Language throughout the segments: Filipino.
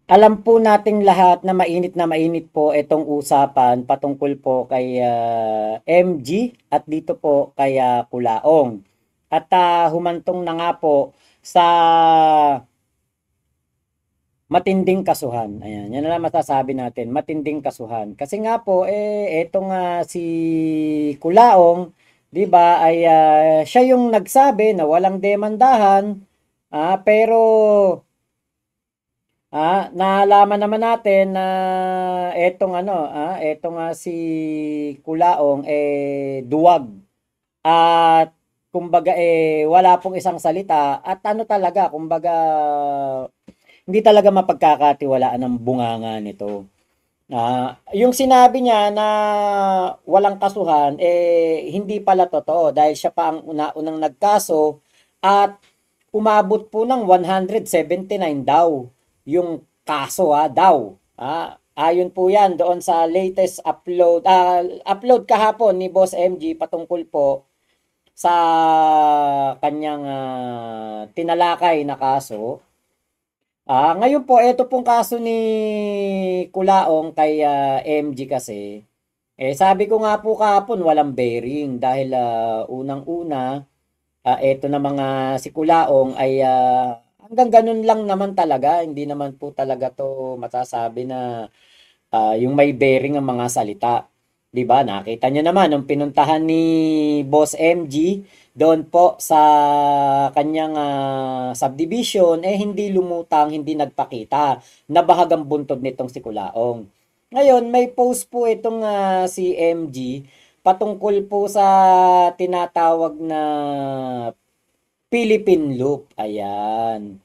Alam po nating lahat na mainit po itong usapan patungkol po kay MG at dito po kay Kulaong. At humantong na nga po sa matinding kasuhan. Ayan, yan na lang masasabi natin, matinding kasuhan. Kasi nga po, etong si Kulaong, di ba, ay siya yung nagsabi na walang demandahan, pero nalaman naman natin na etong si Kulaong duwag at kumbaga wala pong isang salita at ano talaga kumbaga hindi talaga mapagkakatiwalaan ang bunganga nito. Yung sinabi niya na walang kasuhan hindi pala totoo dahil siya pa ang una-unang nagkaso at umabot po ng 179 daw yung kaso daw. Ayon po yan doon sa latest upload kahapon ni Boss MG patungkol po sa kanyang tinalakay na kaso. Ngayon po, ito pong kaso ni Kulaong kay MG kasi, sabi ko nga po kahapon walang bearing dahil unang-una, eto na mga si Kulaong ay hanggang ganun lang naman talaga, hindi naman po talaga to masasabi na yung may bearing ang mga salita. 'Di ba? Nakita niyo naman nung pinuntahan ni Boss MG doon po sa kanyang subdivision hindi lumutang, hindi nagpakita. Nabahagang buntod nitong si Kulaong. Ngayon, may post po itong si MG patungkol po sa tinatawag na Philippine Loop. Ayan.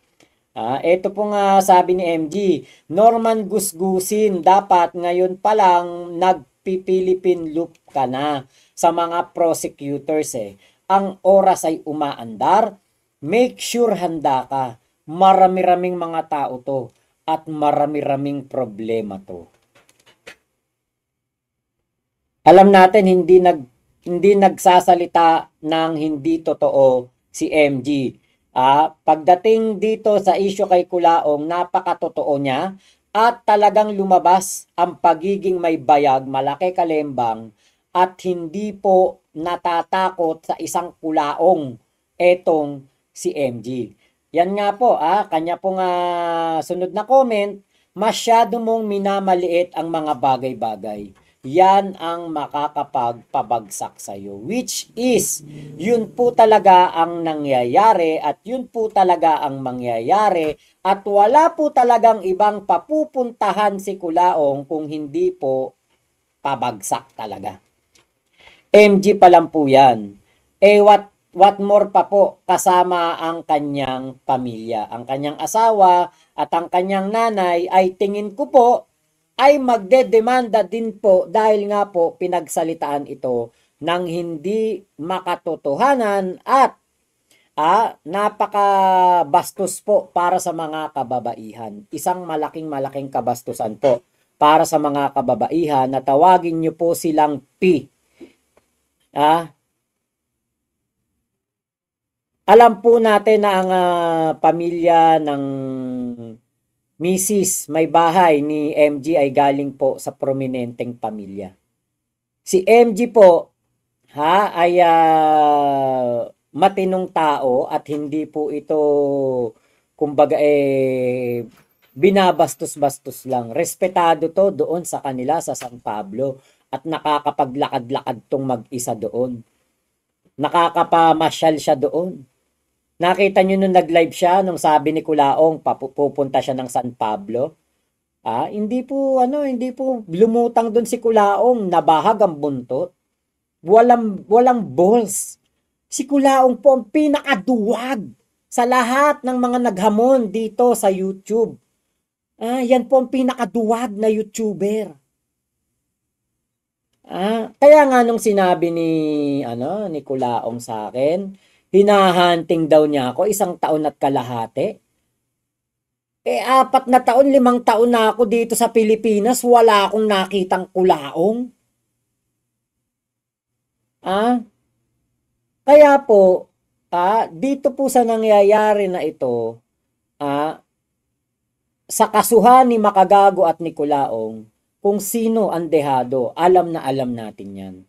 Ito po nga sabi ni MG, Norman Gusgusin, dapat ngayon pa lang nagpipilipin loop ka na sa mga prosecutors Ang oras ay umaandar, make sure handa ka. Marami-raming mga tao to at marami-raming problema to. Alam natin hindi nagsasalita ng hindi totoo si MG. Pagdating dito sa issue kay Kulaong, napakatotoo niya at talagang lumabas ang pagiging may bayag, malaki kalembang at hindi po natatakot sa isang Kulaong etong si MG. Yan nga po, kanya pong sunod na comment, masyado mong minamaliit ang mga bagay-bagay. Yan ang makakapagpabagsak sa iyo. Which is, yun po talaga ang nangyayari at yun po talaga ang mangyayari at wala po talagang ibang papupuntahan si Kulaong kung hindi po pabagsak talaga. MG pa lang po yan. What more pa po kasama ang kanyang pamilya. Ang kanyang asawa at ang kanyang nanay ay tingin ko po ay magdedemanda din po dahil nga po pinagsalitaan ito ng hindi makatotohanan at napakabastos po para sa mga kababaihan. Isang malaking kabastusan po para sa mga kababaihan na tawagin nyo po silang P. Alam po natin na ang pamilya ng Mrs. May bahay ni MG ay galing po sa prominenteng pamilya. Si MG po ay matinong tao at hindi po ito kumbaga binabastos-bastos lang. Respetado to doon sa kanila sa San Pablo at nakakapaglakad-lakad tong mag-isa doon. Nakakapamasyal siya doon. Nakita nyo nung nag-live siya, nung sabi ni Kulaong, pupunta siya ng San Pablo. Hindi po lumutang doon si Kulaong, nabahag ang buntot. Walang balls. Si Kulaong po ang pinakaduwag sa lahat ng mga naghamon dito sa YouTube. Yan po ang pinakaduwag na YouTuber. Kaya nga nung sinabi ni Kulaong sa akin, hinahunting daw niya ako 1 taon at kalahati. 4 na taon, 5 taon na ako dito sa Pilipinas, wala akong nakitang Kulaong. Kaya po, dito po sa nangyayari na ito, sa kasuhan ni Makagago at ni Kulaong, kung sino ang dehado, alam na alam natin yan.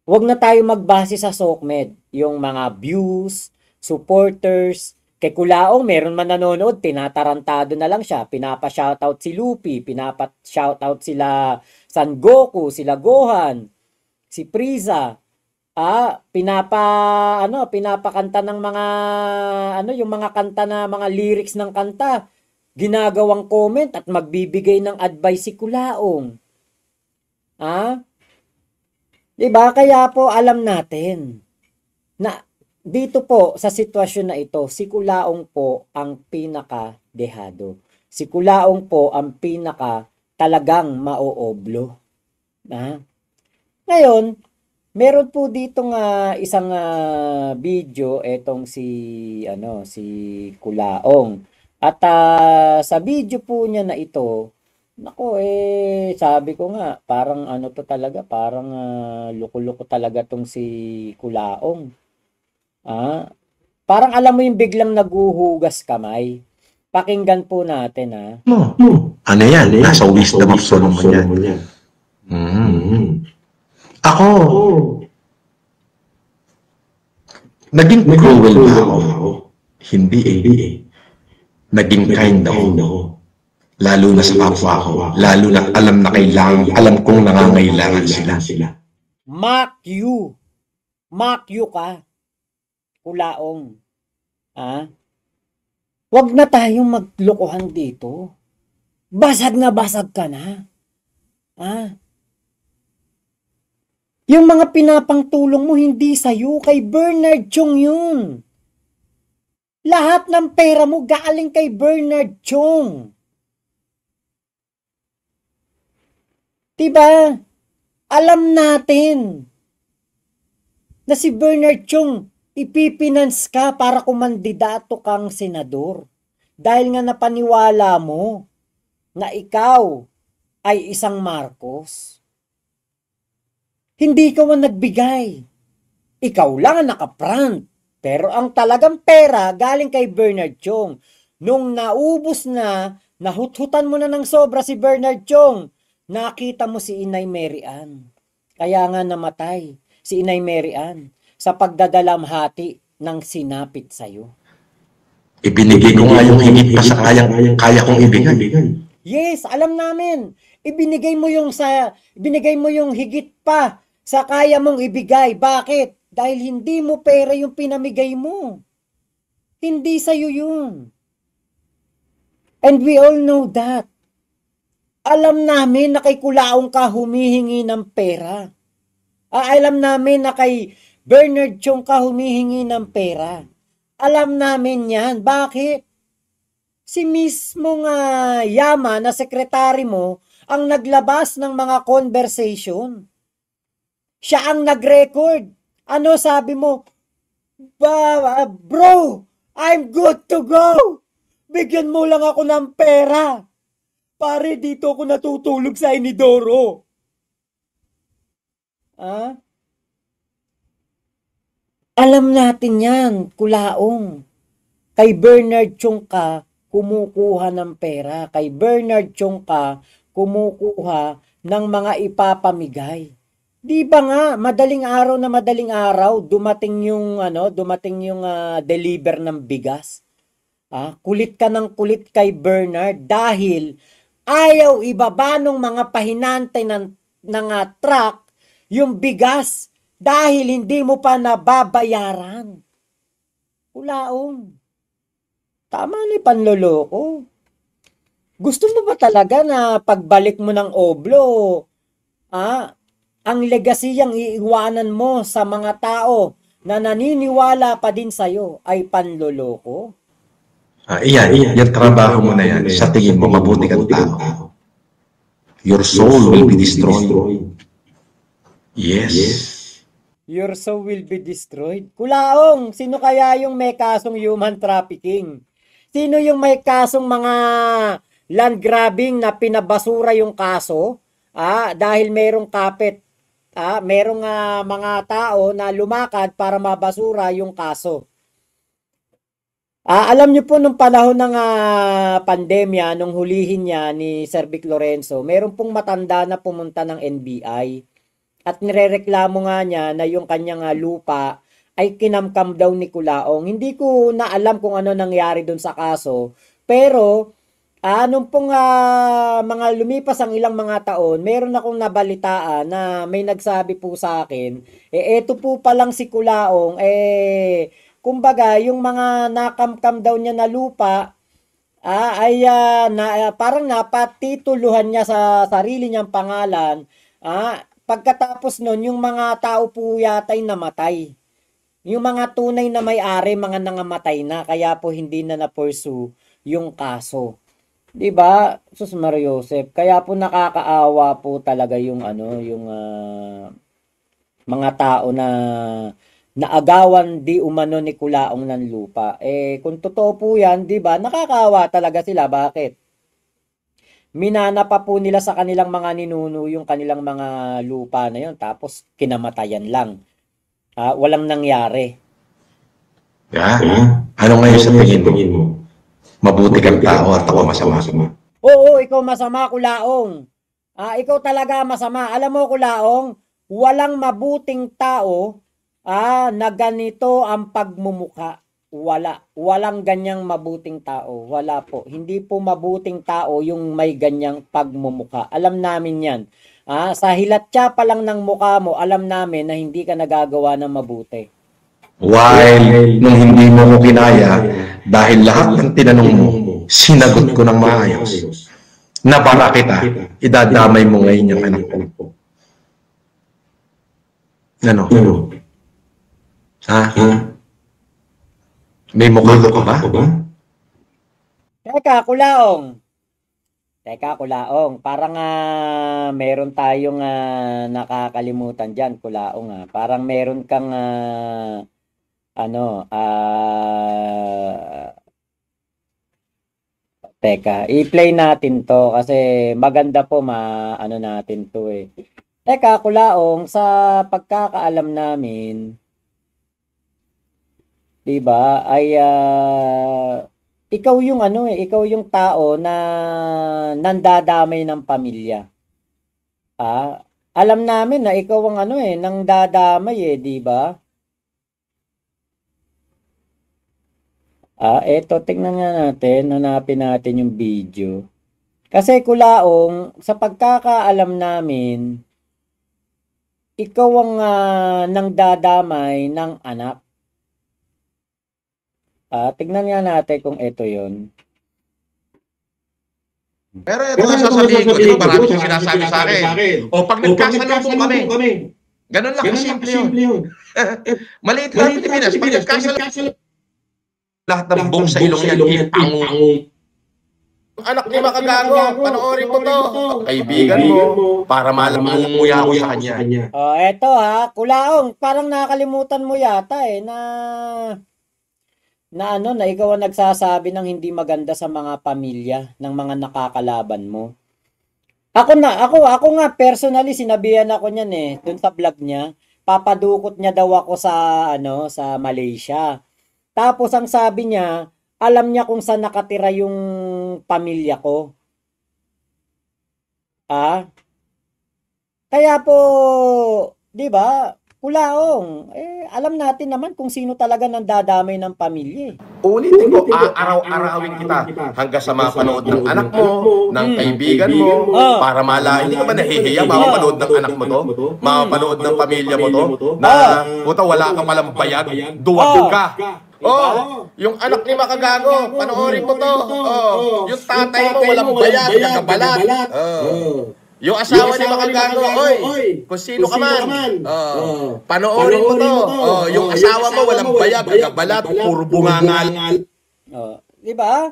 Huwag na tayo magbase sa SOCMED, yung mga views, supporters. Kay Kulaong, meron man nanonood, tinatarantado na lang siya, pinapa-shoutout si Luffy, pinapa-shoutout sila San Goku, sila Gohan, si Frieza. Pinapakanta ng mga yung mga kanta na mga lyrics ng kanta, ginagawang comment at magbibigay ng advice si Kulaong. 'Di ba? Kaya po alam natin na dito po sa sitwasyon na ito, si Kulaong po ang pinaka-dehado. Si Kulaong po ang pinaka talagang maooblo. Ngayon, meron po dito nga isang video etong si Kulaong. At sa video po niya na ito, nako sabi ko nga parang to talaga, parang loko-loko talaga tong si Kulaong. Parang alam mo yung biglang naguhugas kamay. Pakinggan po natin Ano yan? Nasa wisdom of Solomon yan. Ako, naging cruel ba ako? Hindi Naging kind ako. Lalo na sa kapwa ko. Lalo na alam na kailangan, alam kong nangangailangan sila. Mark you ka, Kulaong. Huwag na tayong maglokohan dito. Basag na basag ka na. Yung mga pinapangtulong mo hindi sa'yo, kay Bernard Chong yun. Lahat ng pera mo galing kay Bernard Chong. Diba? Alam natin na si Bernard Chong ipipinance ka para kumandidato kang senador. Dahil nga napaniwala mo na ikaw ay isang Marcos. Hindi ka man nagbigay. Ikaw lang ang nakaprant. Pero ang talagang pera galing kay Bernard Chong. Nung naubos na, nahuthutan mo na ng sobra si Bernard Chong, nakita mo si Inay Mary Ann. Kaya nga namatay si Inay Mary Ann sa pagdadalamhati ng sinapit sa'yo. Ibinigay ko nga yung higit pa sa kaya kong ibigay. Yes, alam namin. Ibinigay mo yung higit pa sa kaya mong ibigay. Bakit? Dahil hindi mo pera yung pinamigay mo. Hindi sa'yo yun. And we all know that. Alam namin na kay Kulaong ka humihingi ng pera. Alam namin na kay Bernard Chong ka humihingi ng pera. Alam namin yan. Bakit? Si mismong Yama na sekretary mo ang naglabas ng mga conversation. Siya ang nag-record. Ano sabi mo? Bro, I'm good to go. Bigyan mo lang ako ng pera. Pare, dito ako natutulog sa inidoro. Alam natin yan, Kulaong. Kay Bernard Chong ka, kumukuha ng pera. Kay Bernard Chong ka, kumukuha ng mga ipapamigay. Di ba nga, madaling araw, dumating yung deliver ng bigas. Kulit ka ng kulit kay Bernard dahil ayaw ibaba ng mga pahinantay ng truck yung bigas dahil hindi mo pa nababayaran. Kulaong. Tama ni panloloko. Gusto mo ba talaga na pagbalik mo ng oblo, ang legasiyang iiwanan mo sa mga tao na naniniwala pa din sa'yo ay panloloko? Yan trabaho mo na yan. Sa tingin mo, mabuti kang tao. Your soul will be destroyed. Yes. Your soul will be destroyed. Kulaong, sino kaya yung may kasong human trafficking? Sino yung may kasong mga land grabbing na pinabasura yung kaso? Dahil merong kapit. Merong mga tao na lumakad para mabasura yung kaso. Alam niyo po nung panahon ng pandemya, nung hulihin niya ni Sir Vic Lorenzo, meron pong matanda na pumunta ng NBI at nirereklamo nga niya na yung kanyang lupa ay kinamkam daw ni Kulaong. Hindi ko na alam kung ano nangyari doon sa kaso, pero nung pong mga lumipas ang ilang mga taon, meron akong nabalitaan na may nagsabi po sa akin, eto po palang si Kulaong, kumbaga, yung mga nakamkam daw niya na lupa, ay parang napatituluhan niya sa sarili niyang pangalan. Pagkatapos nun, yung mga tao po yata'y namatay. Yung mga tunay na may-ari, mga nangamatay na, kaya po hindi na na-pursue yung kaso. 'Di ba? Sus Mario Joseph. Kaya po nakakaawa po talaga yung yung mga tao na naagawan di umano ni Kulaong ng lupa. Kung totoo po yan, di ba, nakakaawa talaga sila. Bakit? Minana pa po nila sa kanilang mga ninuno yung kanilang mga lupa na yun, tapos kinamatayan lang. Walang nangyari. Ano ngayon sa tingin mo? Mabuti kang tao at ako masama. Oo, ikaw masama, Kulaong. Ikaw talaga masama. Alam mo, Kulaong, walang mabuting tao na ganito ang pagmumuka. Walang ganyang mabuting tao. Wala po. Hindi po mabuting tao yung may ganyang pagmumuka. Alam namin yan. Sa hilatya pa lang ng mukha mo, alam namin na hindi ka nagagawa ng mabuti. While nung hindi mo ko kinaya, dahil lahat ng tinanong mo, sinagot ko ng maayos. Nabara kita, idadamay mo ngayon yung anak ko. Ano? May mukha ka ba? Teka, Kulaong. Parang meron tayong nakakalimutan dyan, Kulaong. Parang meron kang teka, i-play natin to kasi maganda po natin to Teka, Kulaong, sa pagkakaalam namin, 'di ba, ay ikaw yung ikaw yung tao na nandadamay ng pamilya. Alam namin na ikaw ang nangdadamay 'di ba? Eto, tingnan nga natin, hanapin natin yung video. Kasi Kulaong, sa pagkakaalam namin, ikaw ang nangdadamay ng anak. Tignan nga natin kung ito yon. Pero ito na sasabihin ko, di ba marami kong sinasabi sa akin. O pag nagkasalubong kami, ganun lang kasimple yun. Maliit lang Pilipinas, pag nagkasalubong, lahat ng buong sa ilong yan, ipango. Anak ni Makagago, panoorin mo to. Kaibigan mo, para malaman umuya ako sa kanya. Eto Kulaong, parang nakalimutan mo yata na ikaw ang nagsasabi ng hindi maganda sa mga pamilya ng mga nakakalaban mo. Ako nga personally sinabihan ako niyan dun sa vlog niya. Papadukot niya daw ako sa Malaysia. Tapos ang sabi niya, alam niya kung saan nakatira yung pamilya ko. Kaya po, 'di ba? Kulaong, alam natin naman kung sino talaga nandadamay ng pamilya. Ulitin ko, araw-arawin kita hanggang sa mapanood ng anak mo, ng kaibigan mo, para hindi ka ba nahihiya mapanood ng anak mo to? Mapanood ng pamilya mo to? Na, puta, wala ka palang bayad, duwag ka. Yung anak ni Makagago, panoorin mo to. Yung tatay mo walang bayad, nakabalat. Yung asawa ni Makagago, kung sino ka man, panoorin mo to. Yung asawa mo walang bayad, nakabalat, puro bungangal. Di ba?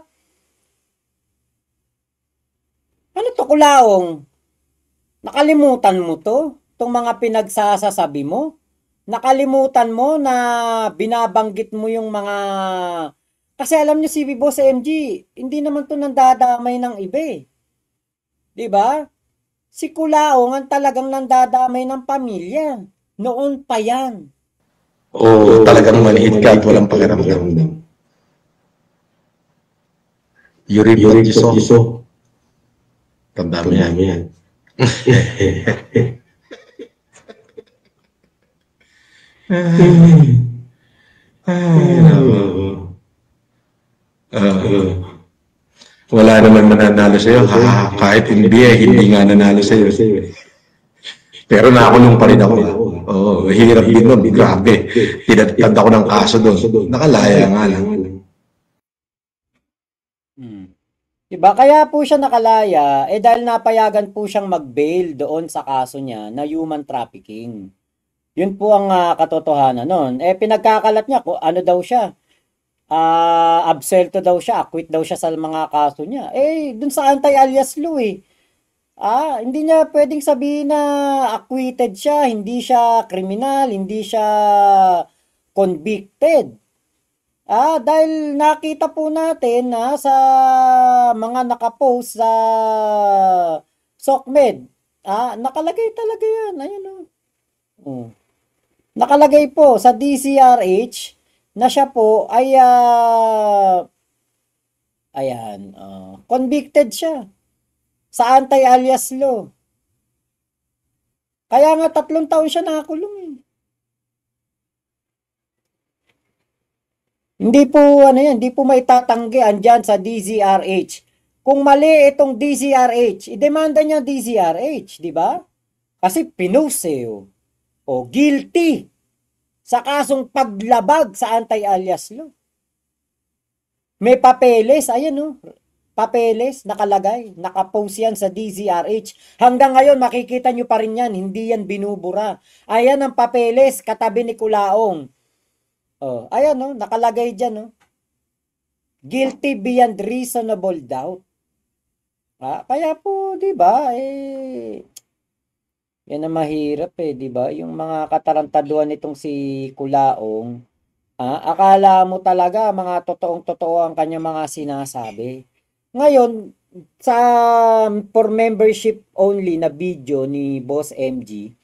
Ano to, Kulaong? Nakalimutan mo to? Itong mga pinagsasasabi mo? Nakalimutan mo na binabanggit mo yung mga... Kasi alam niyo si Boss MG, hindi naman to nandadamay ng iba Di ba? Si Kulaong ang talagang nandadamay ng pamilya. Noon pa yan. Talagang maliit ka at walang pakiramdam. You reap what you sow. Tanda mo yan. Wala naman mananalo sa'yo. Kahit NBA, hindi nga nanalo sa'yo. Pero nakulong pa rin ako. Oo, hirap din nun. Grabe. Tinatad ako ng kaso doon. Nakalaya nga lang. Diba? Kaya po siya nakalaya, dahil napayagan po siyang mag-bail doon sa kaso niya na human trafficking. Yun po ang katotohanan nun. Pinagkakalat niya ko ano daw siya. Absuelto daw siya, acquit daw siya sa mga kaso niya. Dun sa anti-alias law hindi niya pwedeng sabihin na acquitted siya, hindi siya kriminal, hindi siya convicted. Dahil nakita po natin sa mga nakapost sa SOCMED, nakalagay talaga yan. Ayun Nakalagay po sa DCRH na siya po ay convicted siya sa anti-alias law. Kaya nga 3 taon siya nakakulong. Hindi po maitatanggi andyan sa DZRH. Kung mali itong DZRH, idemanda niya DZRH, di ba? Kasi pinost guilty sa kasong paglabag sa anti-alias law. May papeles, papeles nakalagay, nakapost yan sa DZRH. Hanggang ngayon makikita nyo pa rin yan, hindi yan binubura. Ayan ang papeles katabi ni Culaong. Nakalagay dyan, guilty beyond reasonable doubt. Kaya po, di ba, yan ang mahirap di ba? Yung mga katarantaduhan nitong si Culaong, akala mo talaga mga totoong-totoo ang kanyang mga sinasabi. Ngayon, for membership only na video ni Boss MG,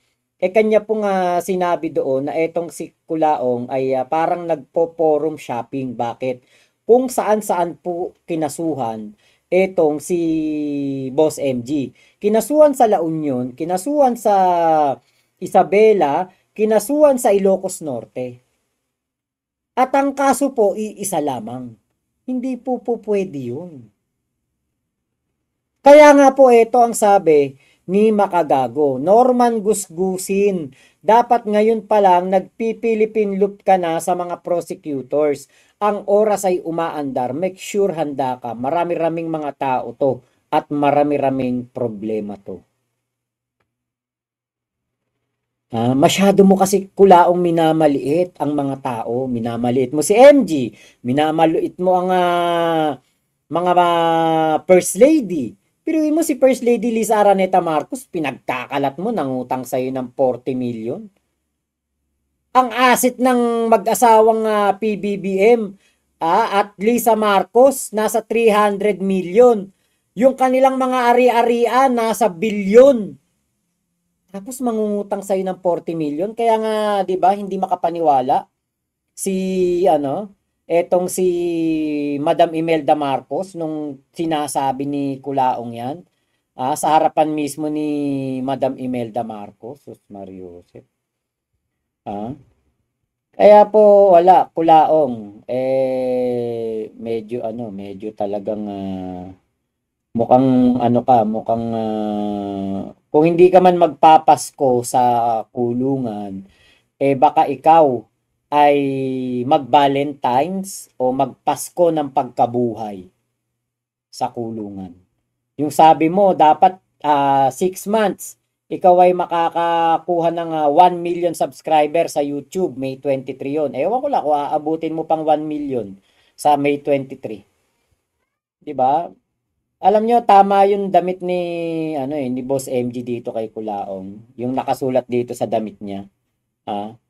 kanya pong sinabi doon na etong si Culaong ay parang nagpo-forum shopping. Bakit? Kung saan-saan po kinasuhan etong si Boss MG. Kinasuhan sa La Union, kinasuhan sa Isabela, kinasuhan sa Ilocos Norte. At ang kaso po, iisa lamang. Hindi po pwede yun. Kaya nga po ito ang sabi ni Makagago, Norman Gusgusin, dapat ngayon pa lang nagpipilipin loop ka na sa mga prosecutors. Ang oras ay umaandar, make sure handa ka. Marami-raming mga tao to at marami-raming problema to. Masyado mo kasi Culaong minamaliit ang mga tao. Minamaliit mo si MG, minamaliit mo ang mga First Lady. Pero mo si First Lady Liza Araneta Marcos, pinagkakalat mo, nangutang sa'yo ng 40 million. Ang asset ng mag-asawang PBBM at Liza Marcos, nasa 300 million. Yung kanilang mga ari-arian, nasa bilyon. Tapos mangungutang sa'yo ng 40 million. Kaya nga, di ba, hindi makapaniwala etong si Madam Imelda Marcos nung sinasabi ni Culaong yan, sa harapan mismo ni Madam Imelda Marcos, Sus Mariosep. Kaya po wala, Culaong, medyo talagang mukhang kung hindi ka man magpapasko sa kulungan, baka ikaw ay mag-Valentines o magpasko ng pagkabuhay sa kulungan. Yung sabi mo, dapat 6 months, ikaw ay makakakuha ng 1 million subscriber sa YouTube, May 23 yun. Ewan ko lang kung aabutin mo pang 1 million sa May 23. Diba? Alam nyo, tama yung damit ni Boss MG dito kay Culaong. Yung nakasulat dito sa damit niya.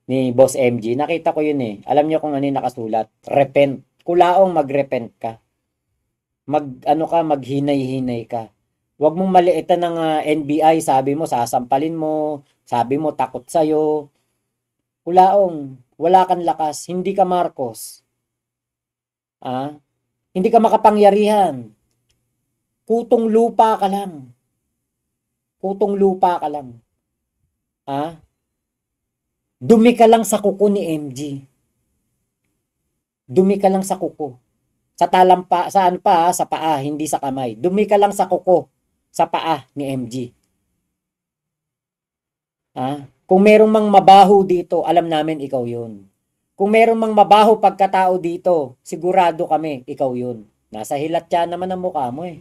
Ni Boss MG, nakita ko yun Alam niyo kung ano yung nakasulat? Repent. Culaong, mag-repent ka. Maghinay-hinay ka. Huwag mong maliitan ng NBI, sabi mo, sasampalin mo, sabi mo, takot sa'yo. Culaong, wala kang lakas, hindi ka Marcos. Hindi ka makapangyarihan. Kutong lupa ka lang. Kutong lupa ka lang. Ha? Dumi ka lang sa kuko ni MG. Dumi ka lang sa kuko. Sa talampa, saan pa, sa paa, hindi sa kamay. Dumi ka lang sa kuko, sa paa ni MG. Ha? Kung merong mang mabaho dito, alam namin ikaw yun. Kung merong mang mabaho pagkatao dito, sigurado kami, ikaw yun. Nasa hilat yan naman ang mukha mo eh.